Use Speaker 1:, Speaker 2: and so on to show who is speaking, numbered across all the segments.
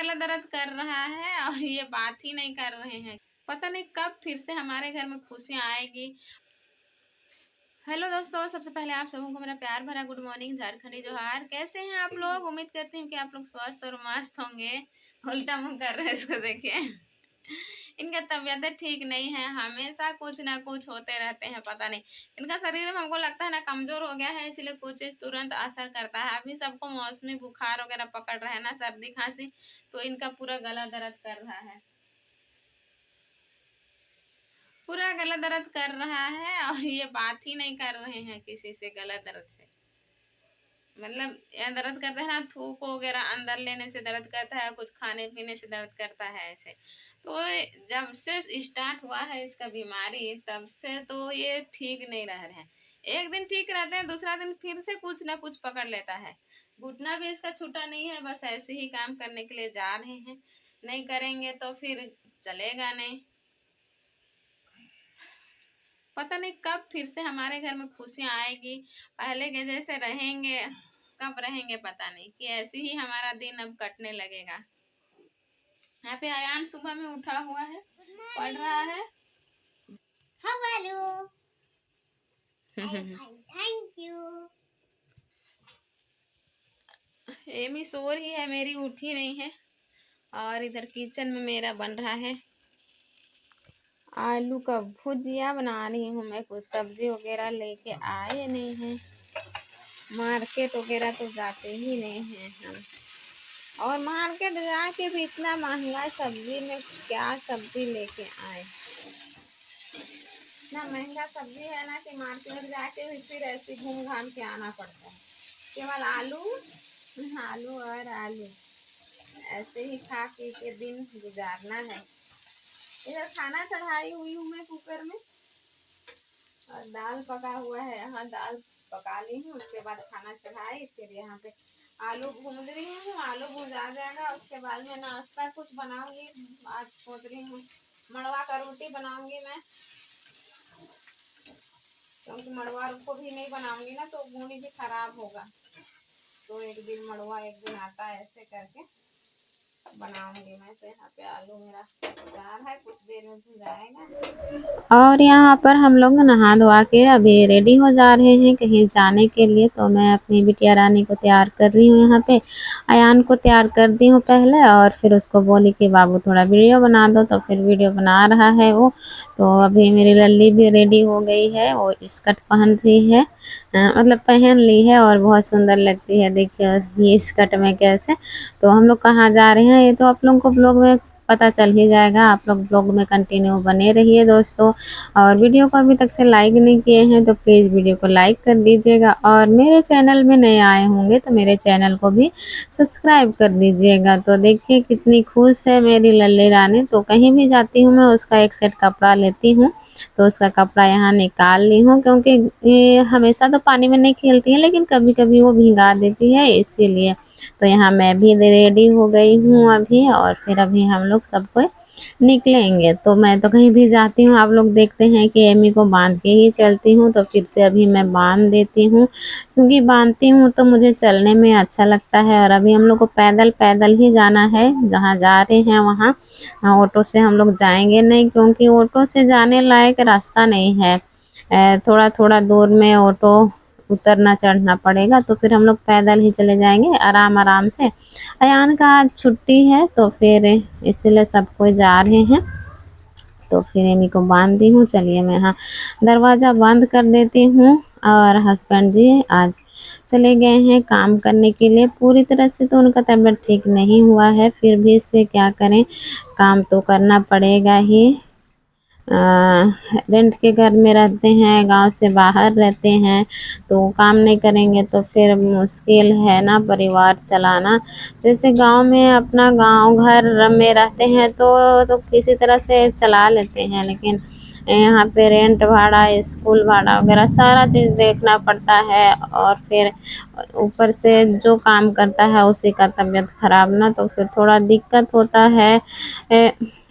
Speaker 1: गला दर्द कर रहा है और ये बात ही नहीं कर रहे हैं। पता नहीं कब फिर से हमारे घर में खुशियाँ आएगी। हेलो दोस्तों, सबसे पहले आप सबों को मेरा प्यार भरा गुड मॉर्निंग, झारखंडी जोहार। कैसे हैं आप लोग? उम्मीद करती हूँ कि आप लोग स्वस्थ और मस्त होंगे। उल्टा मुंह कर रहे हैं, इसको देखिए। इनका तबीयत ठीक नहीं है, हमेशा कुछ ना कुछ होते रहते हैं। पता नहीं इनका शरीर में हमको लगता है ना कमजोर हो गया है, इसलिए कुछ तुरंत असर करता है। अभी सबको मौसमी बुखार वगैरह पकड़ रहा है ना, सर्दी खांसी, तो इनका पूरा गला दर्द कर रहा है। पूरा गला दर्द कर रहा है और ये बात ही नहीं कर रहे हैं किसी से गला दर्द से। मतलब ये दर्द करता है ना, थूक वगैरह अंदर लेने से दर्द करता है, कुछ खाने पीने से दर्द करता है ऐसे। तो जब से स्टार्ट हुआ है इसका बीमारी, तब से तो ये ठीक नहीं रह रहे हैं। एक दिन ठीक रहते हैं, दूसरा दिन फिर से कुछ ना कुछ पकड़ लेता है। घुटना भी इसका छूटा नहीं है, बस ऐसे ही काम करने के लिए जा रहे हैं। नहीं करेंगे तो फिर चलेगा नहीं। पता नहीं कब फिर से हमारे घर में खुशियाँ आएगी, पहले के जैसे रहेंगे। कब रहेंगे पता नहीं, कि ऐसे ही हमारा दिन अब कटने लगेगा। यहाँ पे अयान सुबह में उठा हुआ है, पढ़ रहा है। Hello, thank you. एमी सो रही है, मेरी उठी नहीं है। और इधर किचन में मेरा बन रहा है आलू का भुजिया बना रही हूँ मैं। कुछ सब्जी वगैरह लेके आए नहीं हैं, मार्केट वगैरह तो जाते ही नहीं हैं हम। और मार्केट जाके भी इतना महंगा सब्जी में क्या सब्जी लेके आए। इतना महंगा सब्जी है ना कि मार्केट जाके भी फिर ऐसे घूम घाम के आना पड़ता है। केवल आलू आलू और आलू, ऐसे ही खा पी के दिन गुजारना है। इधर खाना चढ़ाई हुई हूँ मैं कुकर में, और दाल पका हुआ है। यहाँ दाल पका ली हूँ, उसके बाद खाना चढ़ाई, फिर यहाँ पे आलू भून रही हूँ। आलू भून आ जाएगा, उसके बाद में नाश्ता कुछ बनाऊंगी। आज सोच रही हूँ मड़वा का रोटी बनाऊंगी मैं, क्योंकि मड़वा को भी नहीं बनाऊंगी ना तो मूड भी खराब होगा। तो एक दिन मड़वा एक दिन आटा, ऐसे करके बनाऊंगी मैं। तो यहाँ पे आलू मेरा तैयार है, कुछ देर में भून जाएगा। और यहाँ पर हम लोग नहा धोआ के अभी रेडी हो जा रहे हैं कहीं जाने के लिए। तो मैं अपनी बिटिया रानी को तैयार कर रही हूँ। यहाँ पे अयान को तैयार कर दी हूँ पहले, और फिर उसको बोली कि बाबू थोड़ा वीडियो बना दो, तो फिर वीडियो बना रहा है वो। तो अभी मेरी लल्ली भी रेडी हो गई है, वो स्कर्ट पहन रही है, मतलब पहन ली है और बहुत सुंदर लगती है। देखिए ये स्कर्ट में कैसे। तो हम लोग कहाँ जा रहे हैं ये तो आप लोगों को ब्लॉग में पता चल ही जाएगा। आप लोग ब्लॉग में कंटिन्यू बने रहिए दोस्तों। और वीडियो को अभी तक से लाइक नहीं किए हैं तो प्लीज़ वीडियो को लाइक कर दीजिएगा, और मेरे चैनल में नए आए होंगे तो मेरे चैनल को भी सब्सक्राइब कर दीजिएगा। तो देखिए कितनी खुश है मेरी लल्ली रानी। तो कहीं भी जाती हूँ मैं उसका एक सेट कपड़ा लेती हूँ, तो उसका कपड़ा यहाँ निकाल ली हूँ, क्योंकि ये हमेशा तो पानी में नहीं खेलती है, लेकिन कभी कभी वो भिगा देती है इसीलिए। तो यहाँ मैं भी रेडी हो गई हूँ अभी, और फिर अभी हम लोग सब कोई निकलेंगे। तो मैं तो कहीं भी जाती हूँ आप लोग देखते हैं कि एमी को बांध के ही चलती हूँ। तो फिर से अभी मैं बांध देती हूँ, क्योंकि बांधती हूँ तो मुझे चलने में अच्छा लगता है। और अभी हम लोग को पैदल पैदल ही जाना है, जहाँ जा रहे हैं वहाँ। ऑटो से हम लोग जाएंगे नहीं, क्योंकि ऑटो से जाने लायक रास्ता नहीं है। थोड़ा थोड़ा दूर में ऑटो उतरना चढ़ना पड़ेगा, तो फिर हम लोग पैदल ही चले जाएंगे आराम आराम से। अयान का आज छुट्टी है, तो फिर इसलिए सब कोई जा रहे हैं। तो फिर एमी को बांध दी हूँ। चलिए मैं यहाँ दरवाज़ा बंद कर देती हूँ। और हस्बैंड जी आज चले गए हैं काम करने के लिए। पूरी तरह से तो उनका तबीयत ठीक नहीं हुआ है, फिर भी इससे क्या करें, काम तो करना पड़ेगा ही। रेंट के घर में रहते हैं, गांव से बाहर रहते हैं, तो काम नहीं करेंगे तो फिर मुश्किल है ना परिवार चलाना। जैसे गांव में अपना गांव घर में रहते हैं तो किसी तरह से चला लेते हैं, लेकिन यहाँ पे रेंट भाड़ा, स्कूल भाड़ा वगैरह सारा चीज़ देखना पड़ता है। और फिर ऊपर से जो काम करता है उसी का तबीयत खराब ना, तो फिर थोड़ा दिक्कत होता है।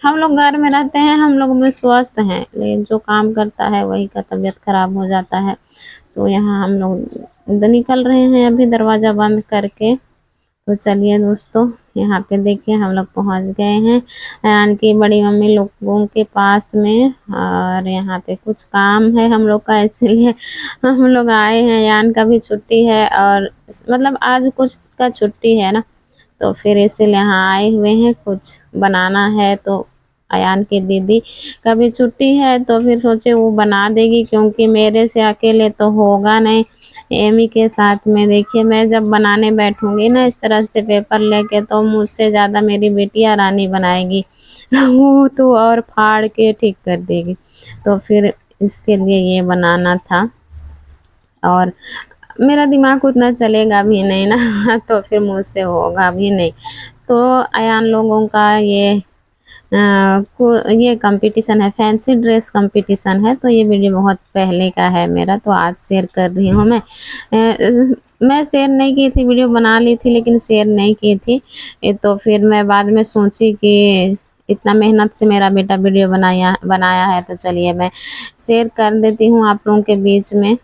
Speaker 1: हम लोग घर में रहते हैं, हम लोग में स्वस्थ हैं, लेकिन जो काम करता है वही का तबीयत खराब हो जाता है। तो यहाँ हम लोग निकल रहे हैं अभी दरवाज़ा बंद करके। तो चलिए दोस्तों, यहाँ पे देखिए हम लोग पहुँच गए हैं अयान की बड़ी मम्मी लोगों के पास में। और यहाँ पे कुछ काम है हम लोग का, इसलिए हम लोग आए हैं। अयान का भी छुट्टी है और मतलब आज कुछ का छुट्टी है ना, तो फिर इसीलिए यहाँ आए हुए हैं। कुछ बनाना है तो अयान की दीदी का भी छुट्टी है, तो फिर सोचे वो बना देगी, क्योंकि मेरे से अकेले तो होगा नहीं। एमी के साथ में देखिए, मैं जब बनाने बैठूंगी ना इस तरह से पेपर लेके, तो मुझसे ज़्यादा मेरी बेटियां रानी बनाएगी। वो तो और फाड़ के ठीक कर देगी। तो फिर इसके लिए ये बनाना था, और मेरा दिमाग उतना चलेगा भी नहीं ना तो फिर मुझसे होगा भी नहीं। तो अयान लोगों का ये कंपटीशन है, फैंसी ड्रेस कंपटीशन है। तो ये वीडियो बहुत पहले का है मेरा, तो आज शेयर कर रही हूँ मैं। मैं शेयर नहीं की थी, वीडियो बना ली थी लेकिन शेयर नहीं की थी। तो फिर मैं बाद में सोची कि इतना मेहनत से मेरा बेटा वीडियो बनाया बनाया है, तो चलिए मैं शेयर कर देती हूँ आप लोगों के बीच में।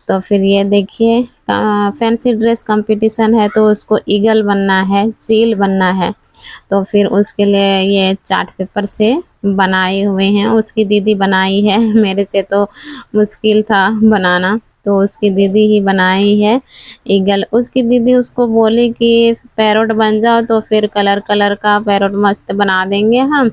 Speaker 1: तो फिर ये देखिए, फैंसी ड्रेस कंपटीशन है, तो उसको ईगल बनना है, चील बनना है। तो फिर उसके लिए ये चार्ट पेपर से बनाए हुए हैं। उसकी दीदी बनाई है, मेरे से तो मुश्किल था बनाना, तो उसकी दीदी ही बनाई है ईगल। उसकी दीदी उसको बोली कि पैरोट बन जाओ, तो फिर कलर कलर का पैरोट मस्त बना देंगे हम।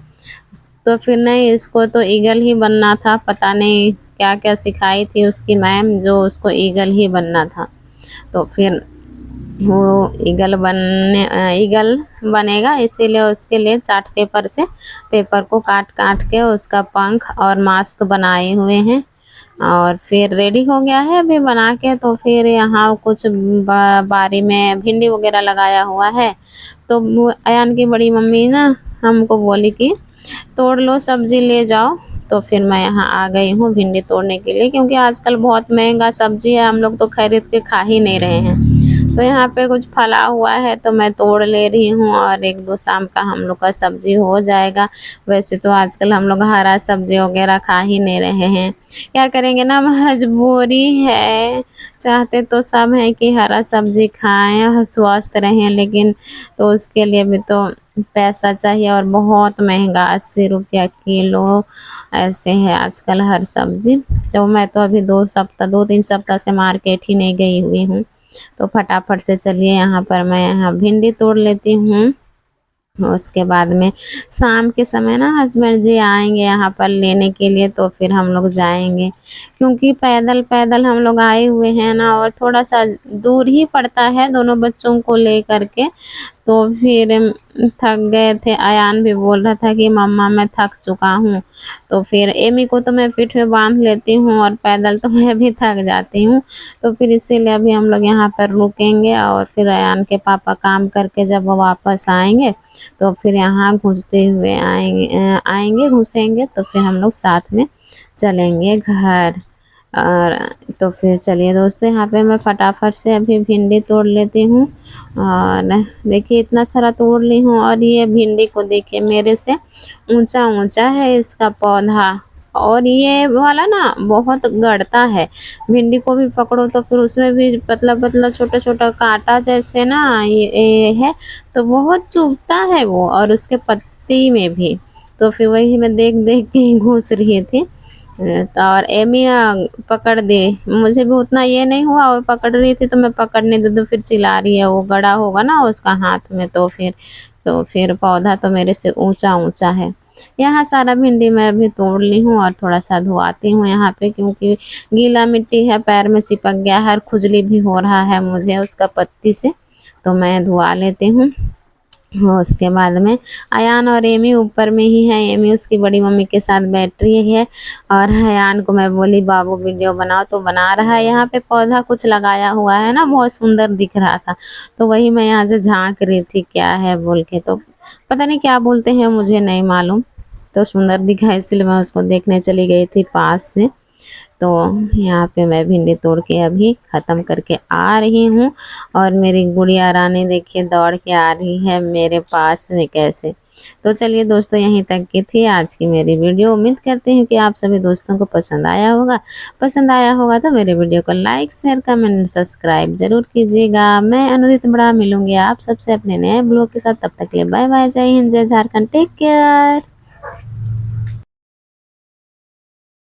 Speaker 1: तो फिर नहीं, इसको तो ईगल ही बनना था। पता नहीं क्या क्या सिखाई थी उसकी मैम, जो उसको ईगल ही बनना था। तो फिर वो ईगल बनेगा, इसीलिए उसके लिए चार्ट पेपर से पेपर को काट काट के उसका पंख और मास्क बनाए हुए हैं। और फिर रेडी हो गया है अभी बना के। तो फिर यहाँ कुछ बारी में भिंडी वगैरह लगाया हुआ है। तो अयान की बड़ी मम्मी ना हमको बोली कि तोड़ लो, सब्जी ले जाओ। तो फिर मैं यहाँ आ गई हूँ भिंडी तोड़ने के लिए, क्योंकि आजकल बहुत महंगा सब्जी है, हम लोग तो खरीद के खा ही नहीं रहे हैं। तो यहाँ पे कुछ फला हुआ है तो मैं तोड़ ले रही हूँ, और एक दो शाम का हम लोग का सब्जी हो जाएगा। वैसे तो आजकल हम लोग हरा सब्जी वगैरह खा ही नहीं रहे हैं, क्या करेंगे ना, मजबूरी है। चाहते तो सब हैं कि हरा सब्जी खाएं और स्वस्थ रहें, लेकिन तो उसके लिए भी तो पैसा चाहिए, और बहुत महंगा, 80 रुपया किलो ऐसे है आजकल हर सब्जी। तो मैं तो अभी 2-3 सप्ताह से मार्केट ही नहीं गई हुई हूँ। तो फटाफट से चलिए यहाँ पर मैं यहाँ भिंडी तोड़ लेती हूँ। उसके बाद में शाम के समय ना हस्बैंड जी आएंगे यहाँ पर लेने के लिए, तो फिर हम लोग जाएंगे, क्योंकि पैदल पैदल हम लोग आए हुए हैं ना, और थोड़ा सा दूर ही पड़ता है दोनों बच्चों को ले करके। तो फिर थक गए थे। अयान भी बोल रहा था कि मम्मा मैं थक चुका हूँ। तो फिर एमी को तो मैं पीठ में बांध लेती हूँ, और पैदल तो मैं भी थक जाती हूँ। तो फिर इसीलिए अभी हम लोग यहाँ पर रुकेंगे, और फिर अयान के पापा काम करके जब वो वापस आएंगे, तो फिर यहाँ घुसते हुए आएंगे घुसेंगे, तो फिर हम लोग साथ में चलेंगे घर। और तो फिर चलिए दोस्तों, यहाँ पे मैं फटाफट से अभी भिंडी तोड़ लेती हूँ। और देखिए इतना सारा तोड़ ली हूँ, और ये भिंडी को देखिए मेरे से ऊंचा ऊंचा है इसका पौधा, और ये वाला ना बहुत गड़ता है। भिंडी को भी पकड़ो तो फिर उसमें भी पतला पतला छोटा छोटा कांटा जैसे ना ये है, तो बहुत चुभता है वो, और उसके पत्ती में भी। तो फिर वही मैं देख देख के घुस रही थी। तो और एमी पकड़ दे, मुझे भी उतना ये नहीं हुआ, और पकड़ रही थी तो मैं पकड़ने दे तो फिर चिल्ला रही है, वो गड़ा होगा ना उसका हाथ में। तो फिर पौधा तो मेरे से ऊंचा ऊंचा है। यहाँ सारा भिंडी मैं अभी तोड़ ली हूँ, और थोड़ा सा धुआती हूँ यहाँ पे, क्योंकि गीला मिट्टी है, पैर में चिपक गया है, खुजली भी हो रहा है मुझे उसका पत्ती से। तो मैं धुआ लेती हूँ। हो उसके बाद में अयान और एमी ऊपर में ही है। एमी उसकी बड़ी मम्मी के साथ बैठ रही है, और अयान को मैं बोली बाबू वीडियो बनाओ, तो बना रहा है। यहाँ पे पौधा कुछ लगाया हुआ है ना, बहुत सुंदर दिख रहा था, तो वही मैं यहाँ से झांक रही थी क्या है बोल के। तो पता नहीं क्या बोलते हैं, मुझे नहीं मालूम। तो सुंदर दिखा इसलिए मैं उसको देखने चली गई थी पास से। तो यहाँ पे मैं भिंडी तोड़ के अभी ख़त्म करके आ रही हूँ, और मेरी गुड़िया रानी देखिए दौड़ के आ रही है मेरे पास में कैसे।
Speaker 2: तो चलिए दोस्तों, यहीं तक की थी आज की मेरी वीडियो। उम्मीद करती हूँ कि आप सभी दोस्तों को पसंद आया होगा। पसंद आया होगा तो मेरे वीडियो को लाइक, शेयर, कमेंट, सब्सक्राइब जरूर कीजिएगा। मैं अनुदित बड़ा मिलूंगी आप सबसे अपने नए ब्लॉग के साथ। तब तक के लिए बाय बाय, जय हिंद, जय झारखंड, टेक केयर।